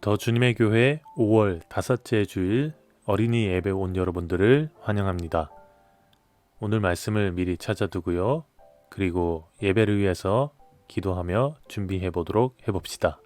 더 주님의 교회 5월 다섯째 주일 어린이 예배 온 여러분들을 환영합니다. 오늘 말씀을 미리 찾아두고요. 그리고 예배를 위해서 기도하며 준비해 보도록 해봅시다.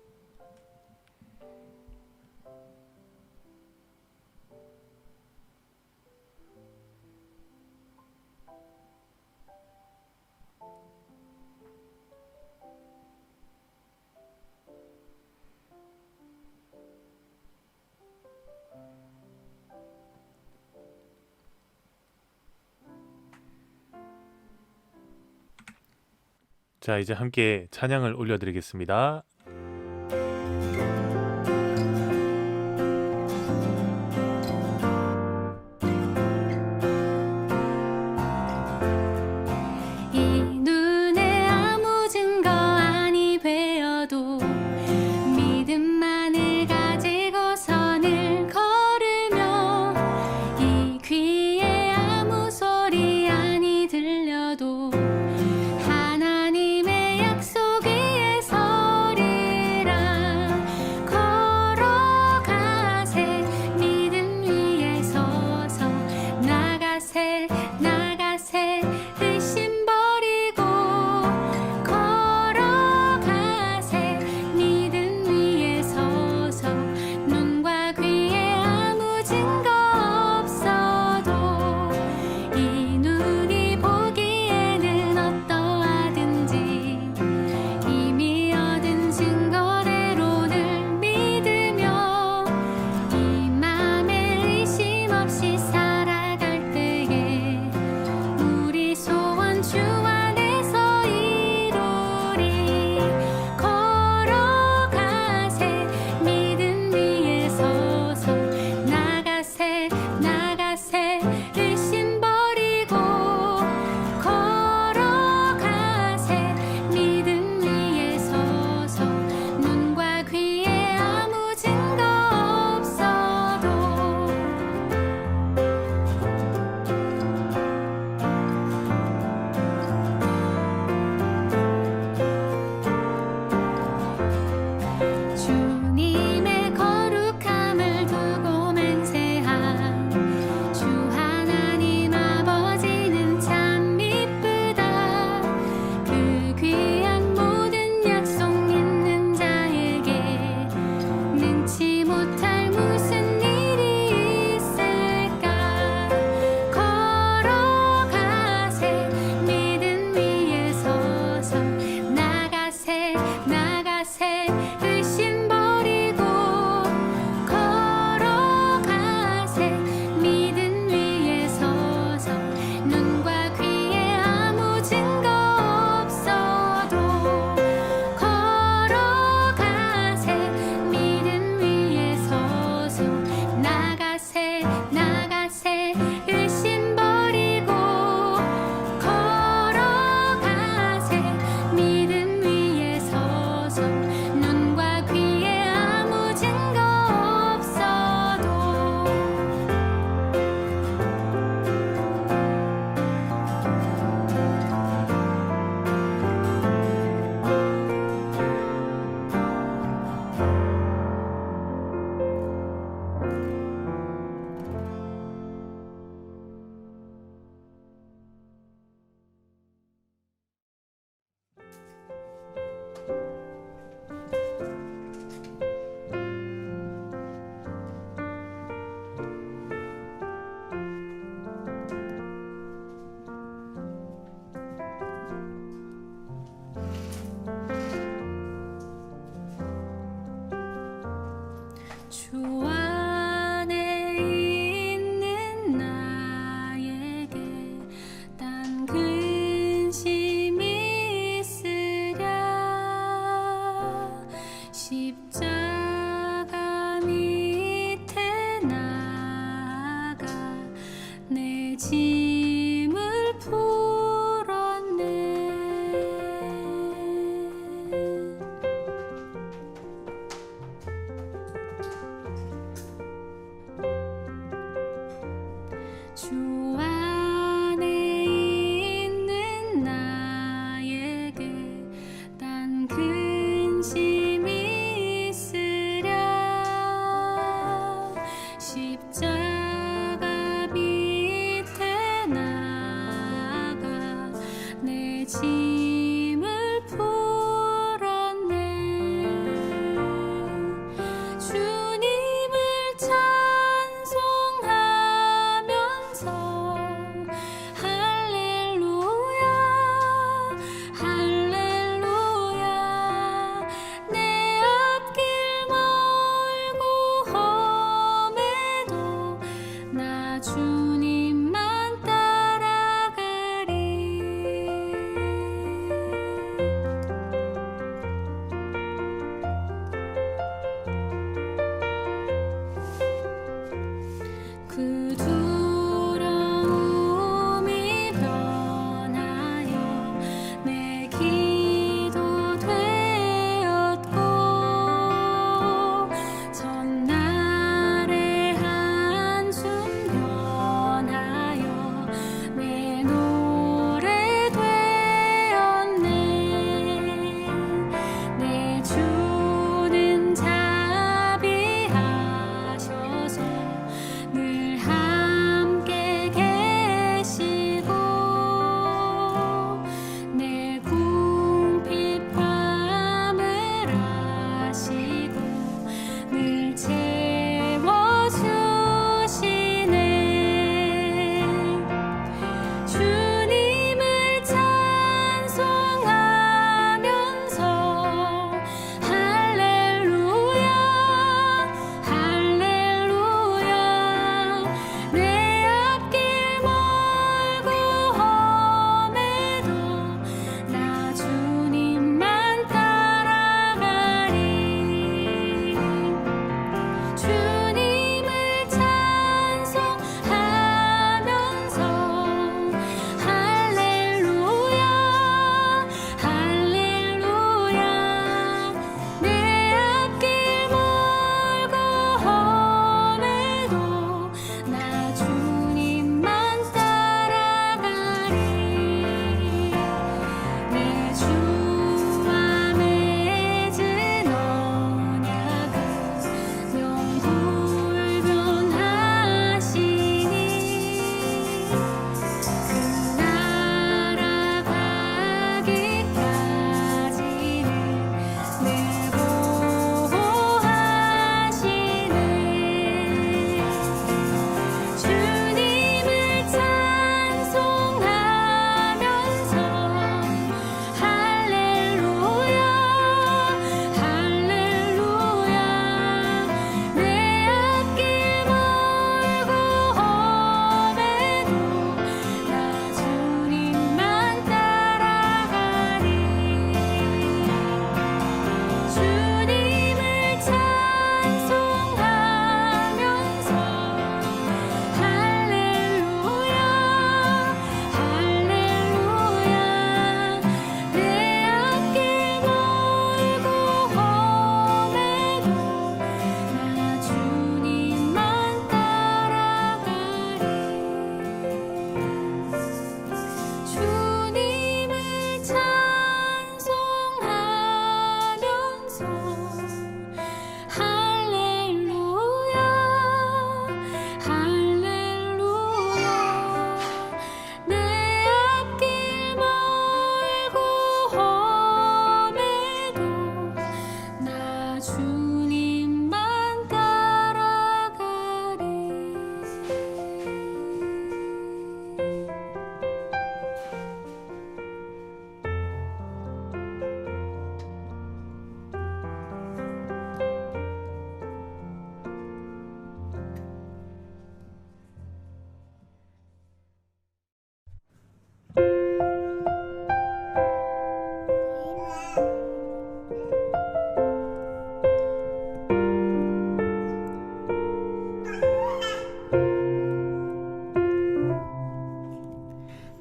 자, 이제 함께 찬양을 올려드리겠습니다. 이 눈에 아무 증거 아니 되어도 믿음만을 가지고 선을 걸으며 이 귀에 아무 소리 아니 들려도 하나님의 약속 위에 서리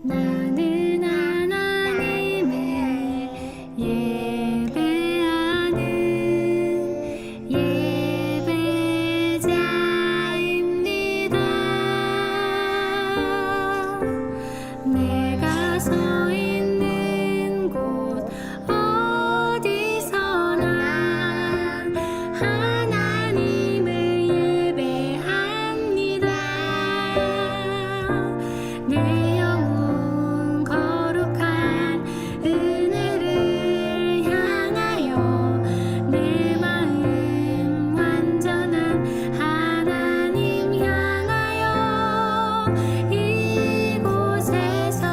나는 하나님을 예배하는 예배자입니다. 내가 서 있는 곳 어디서나 하나님을 예배합니다. 내 영혼 거룩한 은혜를 향하여 내 마음 완전한 하나님 향하여 이곳에서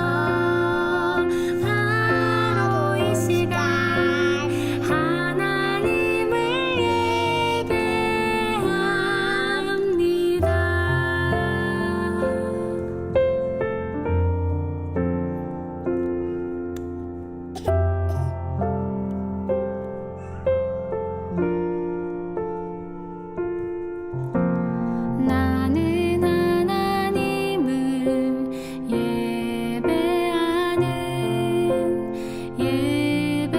바로 이 시간 하나님을 예배합니다. 나는 하나님을 예배하는 예배자입니다.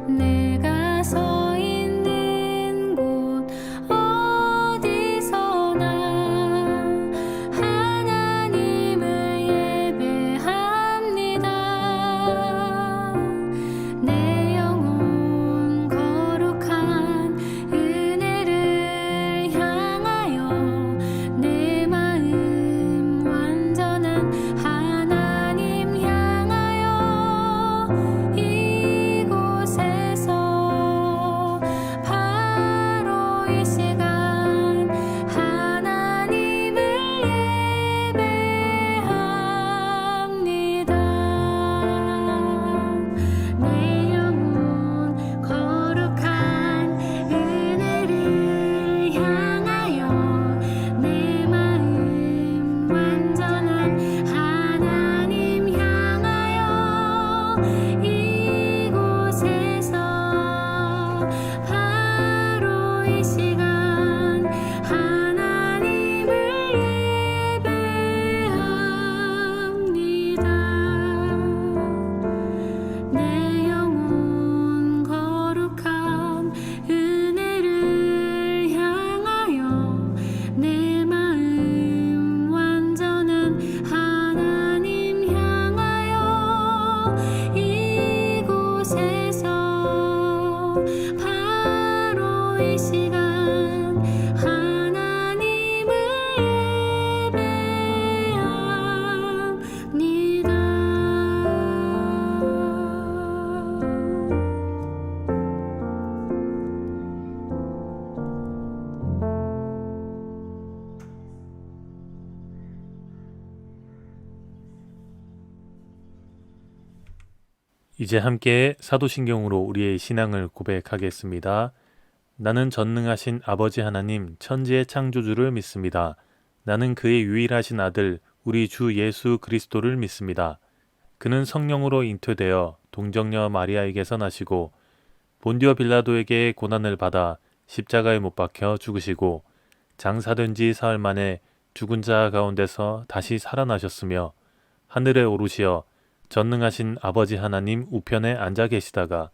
내가 서 있는 곳 어디서나 하나님을 예배합니다. 내 영혼 거룩한 은혜를 향하여 내 마음 완전한 하나님 향하여 이곳에서 바로 이 시간 하나님을 예배합니다. 내 영혼 거룩한 은혜를 향하여 내 마음 완전한 하나님 향하여 이곳에서 바로 이 시간 하나님을 예배합니다. 내 영혼 거룩한 은혜를 향하여 내 마음 완전한 하나님 향하여 이곳에서 바로 이 시간 하나님을 예배합니다. 이제 함께 사도신경으로 우리의 신앙을 고백하겠습니다. 나는 전능하신 아버지 하나님 천지의 창조주를 믿습니다. 나는 그의 유일하신 아들 우리 주 예수 그리스도를 믿습니다. 그는 성령으로 잉태되어 동정녀 마리아에게서 나시고 본디오 빌라도에게 고난을 받아 십자가에 못 박혀 죽으시고 장사된 지 사흘 만에 죽은 자 가운데서 다시 살아나셨으며 하늘에 오르시어 전능하신 아버지 하나님 우편에 앉아 계시다가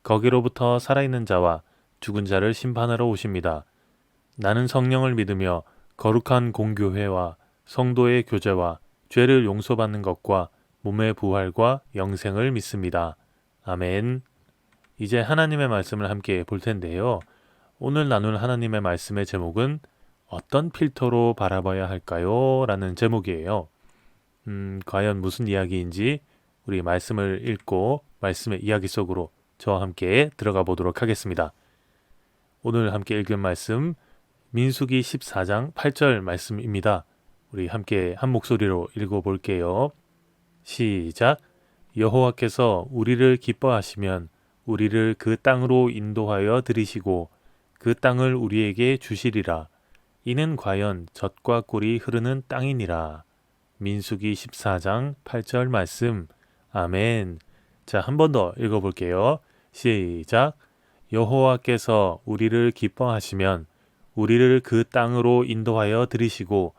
거기로부터 살아있는 자와 죽은 자를 심판하러 오십니다. 나는 성령을 믿으며 거룩한 공교회와 성도의 교제와 죄를 용서받는 것과 몸의 부활과 영생을 믿습니다. 아멘. 이제 하나님의 말씀을 함께 볼 텐데요. 오늘 나눌 하나님의 말씀의 제목은 어떤 필터로 바라봐야 할까요? 라는 제목이에요. 과연 무슨 이야기인지 우리 말씀을 읽고 말씀의 이야기 속으로 저와 함께 들어가 보도록 하겠습니다. 오늘 함께 읽은 말씀 민수기 14장 8절 말씀입니다. 우리 함께 한 목소리로 읽어볼게요. 시작. 여호와께서 우리를 기뻐하시면 우리를 그 땅으로 인도하여 들이시고 그 땅을 우리에게 주시리라. 이는 과연 젖과 꿀이 흐르는 땅이니라. 민수기 14장 8절 말씀. 아멘. 자, 한 번 더 읽어볼게요. 시작. 여호와께서 우리를 기뻐하시면 우리를 그 땅으로 인도하여 들이시고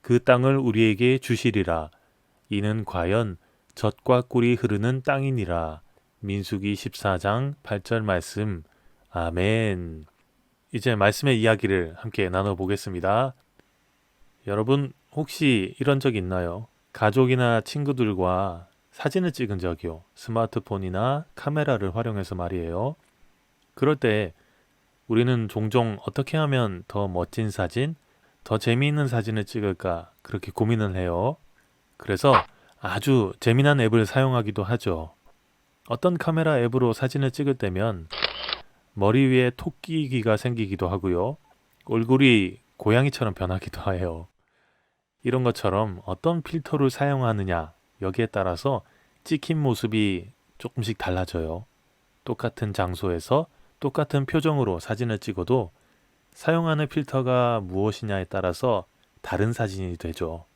그 땅을 우리에게 주시리라. 이는 과연 젖과 꿀이 흐르는 땅이니라. 민수기 14장 8절 말씀. 아멘. 이제 말씀의 이야기를 함께 나눠보겠습니다. 여러분 혹시 이런 적 있나요? 가족이나 친구들과 사진을 찍은 적이요. 스마트폰이나 카메라를 활용해서 말이에요. 그럴 때 우리는 종종 어떻게 하면 더 멋진 사진, 더 재미있는 사진을 찍을까 그렇게 고민을 해요. 그래서 아주 재미난 앱을 사용하기도 하죠. 어떤 카메라 앱으로 사진을 찍을 때면 머리 위에 토끼귀가 생기기도 하고요. 얼굴이 고양이처럼 변하기도 해요. 이런 것처럼 어떤 필터를 사용하느냐 여기에 따라서 찍힌 모습이 조금씩 달라져요. 똑같은 장소에서 똑같은 표정으로 사진을 찍어도 사용하는 필터가 무엇이냐에 따라서 다른 사진이 되죠.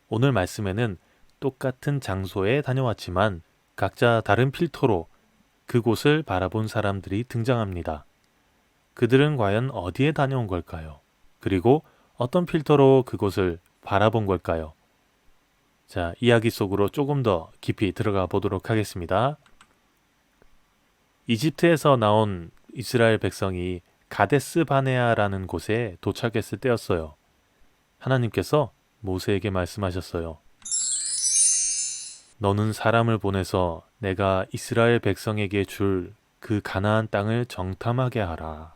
오늘 말씀에는 똑같은 장소에 다녀왔지만 각자 다른 필터로 그곳을 바라본 사람들이 등장합니다. 그들은 과연 어디에 다녀온 걸까요? 그리고 어떤 필터로 그곳을 바라본 걸까요? 자, 이야기 속으로 조금 더 깊이 들어가 보도록 하겠습니다. 이집트에서 나온 이스라엘 백성이 가데스 바네아라는 곳에 도착했을 때였어요. 하나님께서 모세에게 말씀하셨어요. 너는 사람을 보내서 내가 이스라엘 백성에게 줄 그 가나안 땅을 정탐하게 하라.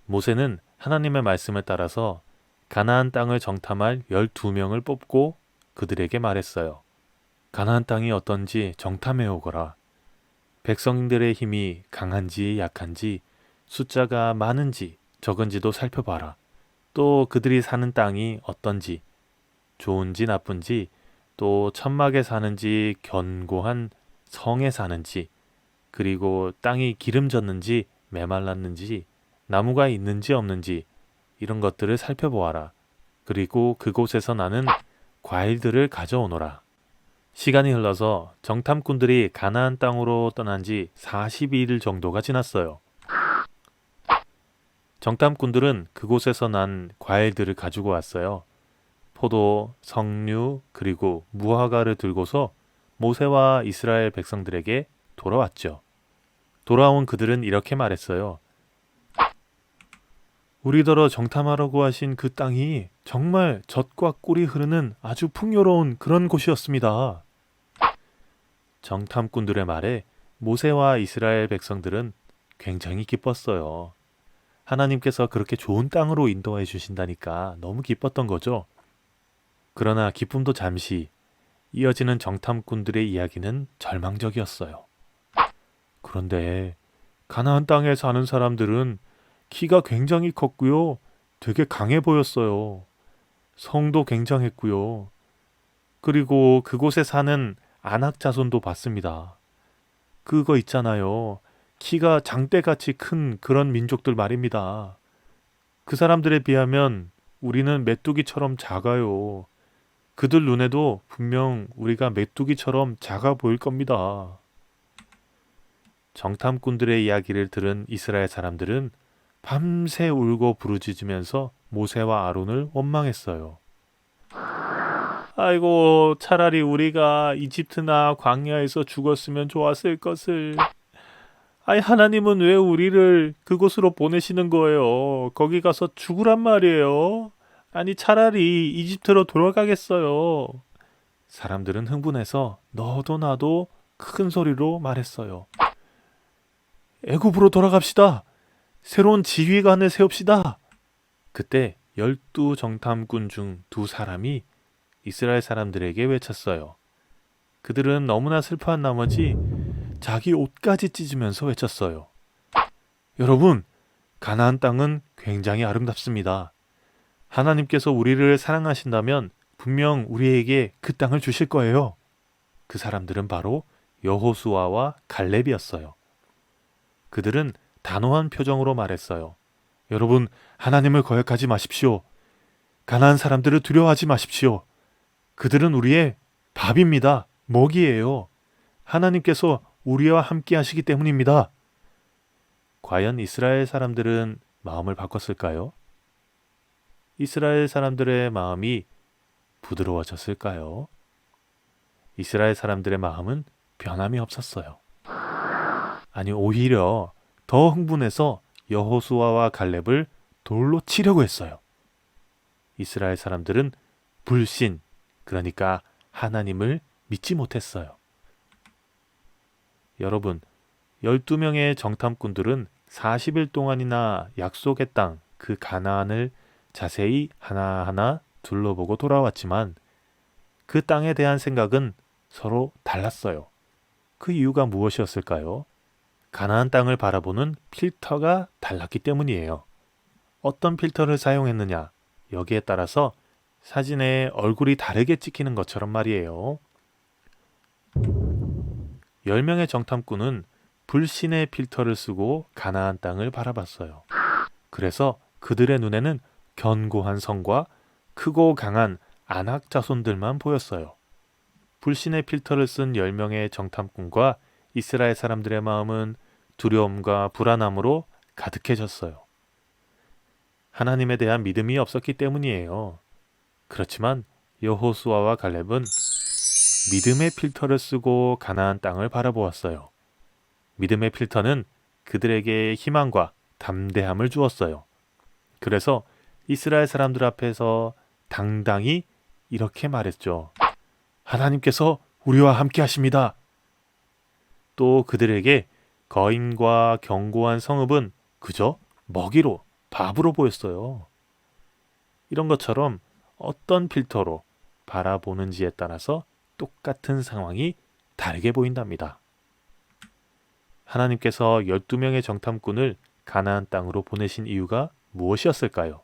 모세는 하나님의 말씀을 따라서 가나안 땅을 정탐할 12명을 뽑고 그들에게 말했어요. 가나안 땅이 어떤지 정탐해 오거라. 백성들의 힘이 강한지 약한지 숫자가 많은지 적은지도 살펴봐라. 또 그들이 사는 땅이 어떤지 좋은지 나쁜지 또 천막에 사는지 견고한 성에 사는지 그리고 땅이 기름졌는지 메말랐는지 나무가 있는지 없는지 이런 것들을 살펴보아라. 그리고 그곳에서 나는 과일들을 가져오너라. 시간이 흘러서 정탐꾼들이 가나안 땅으로 떠난 지 42일 정도가 지났어요. 정탐꾼들은 그곳에서 난 과일들을 가지고 왔어요. 포도, 석류, 그리고 무화과를 들고서 모세와 이스라엘 백성들에게 돌아왔죠. 돌아온 그들은 이렇게 말했어요. 우리더러 정탐하라고 하신 그 땅이 정말 젖과 꿀이 흐르는 아주 풍요로운 그런 곳이었습니다. 정탐꾼들의 말에 모세와 이스라엘 백성들은 굉장히 기뻤어요. 하나님께서 그렇게 좋은 땅으로 인도해 주신다니까 너무 기뻤던 거죠. 그러나 기쁨도 잠시, 이어지는 정탐꾼들의 이야기는 절망적이었어요. 그런데 가나안 땅에 사는 사람들은 키가 굉장히 컸고요. 되게 강해 보였어요. 성도 굉장했고요. 그리고 그곳에 사는 아낙 자손도 봤습니다. 그거 있잖아요. 키가 장대같이 큰 그런 민족들 말입니다. 그 사람들에 비하면 우리는 메뚜기처럼 작아요. 그들 눈에도 분명 우리가 메뚜기처럼 작아 보일 겁니다. 정탐꾼들의 이야기를 들은 이스라엘 사람들은 밤새 울고 부르짖으면서 모세와 아론을 원망했어요. 아이고, 차라리 우리가 이집트나 광야에서 죽었으면 좋았을 것을. 아니, 하나님은 왜 우리를 그곳으로 보내시는 거예요? 거기 가서 죽으란 말이에요. 아니, 차라리 이집트로 돌아가겠어요. 사람들은 흥분해서 너도 나도 큰 소리로 말했어요. 애굽으로 돌아갑시다. 새로운 지휘관을 세웁시다. 그때 12 정탐꾼 중 2사람이 이스라엘 사람들에게 외쳤어요. 그들은 너무나 슬퍼한 나머지 자기 옷까지 찢으면서 외쳤어요. 여러분, 가나안 땅은 굉장히 아름답습니다. 하나님께서 우리를 사랑하신다면 분명 우리에게 그 땅을 주실 거예요. 그 사람들은 바로 여호수아와 갈렙이었어요. 그들은 단호한 표정으로 말했어요. 여러분, 하나님을 거역하지 마십시오. 가나안 사람들을 두려워하지 마십시오. 그들은 우리의 밥입니다. 먹이에요. 하나님께서 우리와 함께 하시기 때문입니다. 과연 이스라엘 사람들은 마음을 바꿨을까요? 이스라엘 사람들의 마음이 부드러워졌을까요? 이스라엘 사람들의 마음은 변함이 없었어요. 아니, 오히려 더 흥분해서 여호수아와 갈렙을 돌로 치려고 했어요. 이스라엘 사람들은 불신, 그러니까 하나님을 믿지 못했어요. 여러분, 12명의 정탐꾼들은 40일 동안이나 약속의 땅, 그 가나안을 자세히 하나하나 둘러보고 돌아왔지만 그 땅에 대한 생각은 서로 달랐어요. 그 이유가 무엇이었을까요? 가나안 땅을 바라보는 필터가 달랐기 때문이에요. 어떤 필터를 사용했느냐, 여기에 따라서 사진에 얼굴이 다르게 찍히는 것처럼 말이에요. 10명의 정탐꾼은 불신의 필터를 쓰고 가나안 땅을 바라봤어요. 그래서 그들의 눈에는 견고한 성과 크고 강한 안악 자손들만 보였어요. 불신의 필터를 쓴 10명의 정탐꾼과 이스라엘 사람들의 마음은 두려움과 불안함으로 가득해졌어요. 하나님에 대한 믿음이 없었기 때문이에요. 그렇지만 여호수아와 갈렙은 믿음의 필터를 쓰고 가나안 땅을 바라보았어요. 믿음의 필터는 그들에게 희망과 담대함을 주었어요. 그래서 이스라엘 사람들 앞에서 당당히 이렇게 말했죠. 하나님께서 우리와 함께 하십니다. 또 그들에게 거인과 견고한 성읍은 그저 먹이로, 밥으로 보였어요. 이런 것처럼 어떤 필터로 바라보는지에 따라서 똑같은 상황이 다르게 보인답니다. 하나님께서 12명의 정탐꾼을 가나안 땅으로 보내신 이유가 무엇이었을까요?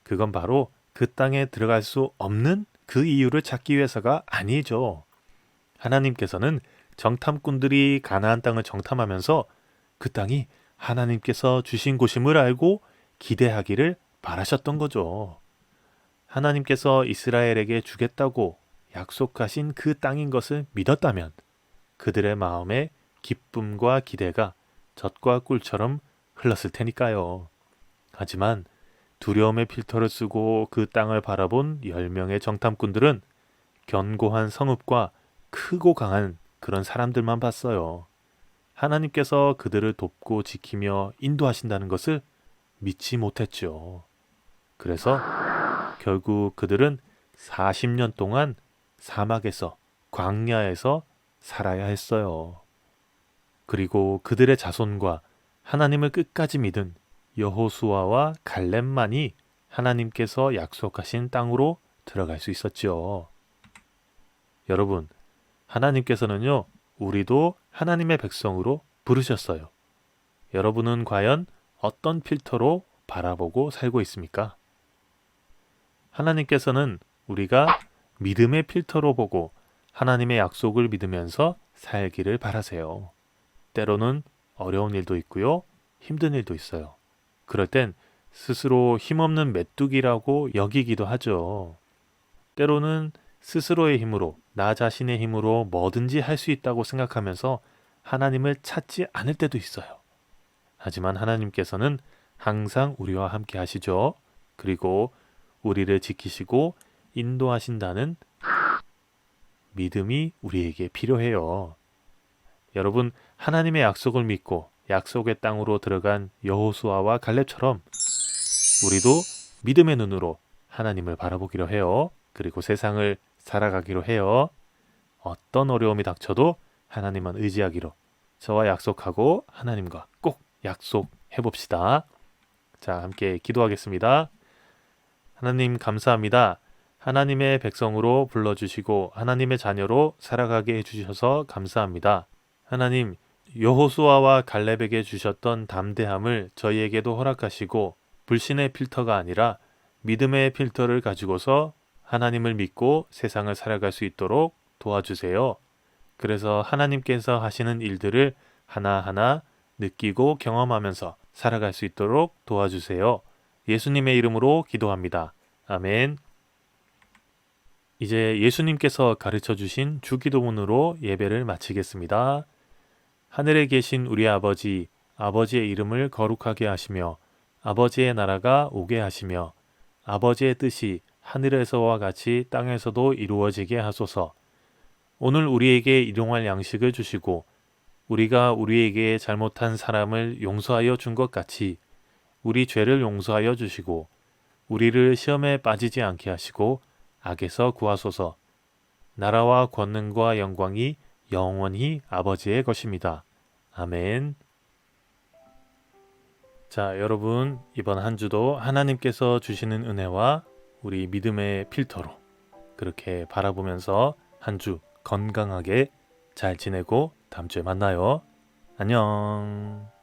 그건 바로 그 땅에 들어갈 수 없는 그 이유를 찾기 위해서가 아니죠. 하나님께서는 정탐꾼들이 가나안 땅을 정탐하면서 그 땅이 하나님께서 주신 곳임을 알고 기대하기를 바라셨던 거죠. 하나님께서 이스라엘에게 주겠다고 약속하신 그 땅인 것을 믿었다면 그들의 마음에 기쁨과 기대가 젖과 꿀처럼 흘렀을 테니까요. 하지만 두려움의 필터를 쓰고 그 땅을 바라본 10명의 정탐꾼들은 견고한 성읍과 크고 강한 그런 사람들만 봤어요. 하나님께서 그들을 돕고 지키며 인도하신다는 것을 믿지 못했죠. 그래서 결국 그들은 40년 동안 사막에서, 광야에서 살아야 했어요. 그리고 그들의 자손과 하나님을 끝까지 믿은 여호수아와 갈렙만이 하나님께서 약속하신 땅으로 들어갈 수 있었죠. 여러분, 하나님께서는요, 우리도 하나님의 백성으로 부르셨어요. 여러분은 과연 어떤 필터로 바라보고 살고 있습니까? 하나님께서는 우리가 믿음의 필터로 보고 하나님의 약속을 믿으면서 살기를 바라세요. 때로는 어려운 일도 있고요, 힘든 일도 있어요. 그럴 땐 스스로 힘없는 메뚜기라고 여기기도 하죠. 때로는 스스로의 힘으로, 나 자신의 힘으로 뭐든지 할 수 있다고 생각하면서 하나님을 찾지 않을 때도 있어요. 하지만 하나님께서는 항상 우리와 함께 하시죠. 그리고 우리를 지키시고 인도하신다는 믿음이 우리에게 필요해요. 여러분, 하나님의 약속을 믿고 약속의 땅으로 들어간 여호수아와 갈렙처럼 우리도 믿음의 눈으로 하나님을 바라보기로 해요. 그리고 세상을 살아가기로 해요. 어떤 어려움이 닥쳐도 하나님만 의지하기로 저와 약속하고 하나님과 꼭 약속해 봅시다. 자, 함께 기도하겠습니다. 하나님 감사합니다. 하나님의 백성으로 불러주시고 하나님의 자녀로 살아가게 해주셔서 감사합니다. 하나님, 여호수아와 갈렙에게 주셨던 담대함을 저희에게도 허락하시고 불신의 필터가 아니라 믿음의 필터를 가지고서 하나님을 믿고 세상을 살아갈 수 있도록 도와주세요. 그래서 하나님께서 하시는 일들을 하나하나 느끼고 경험하면서 살아갈 수 있도록 도와주세요. 예수님의 이름으로 기도합니다. 아멘. 이제 예수님께서 가르쳐 주신 주기도문으로 예배를 마치겠습니다. 하늘에 계신 우리 아버지, 아버지의 이름을 거룩하게 하시며 아버지의 나라가 오게 하시며 아버지의 뜻이 하늘에서와 같이 땅에서도 이루어지게 하소서. 오늘 우리에게 일용할 양식을 주시고 우리가 우리에게 잘못한 사람을 용서하여 준 것 같이 우리 죄를 용서하여 주시고 우리를 시험에 빠지지 않게 하시고 악에서 구하소서. 나라와 권능과 영광이 영원히 아버지의 것입니다. 아멘. 자, 여러분, 이번 한 주도 하나님께서 주시는 은혜와 우리 믿음의 필터로 그렇게 바라보면서 한 주 건강하게 잘 지내고 다음 주에 만나요. 안녕.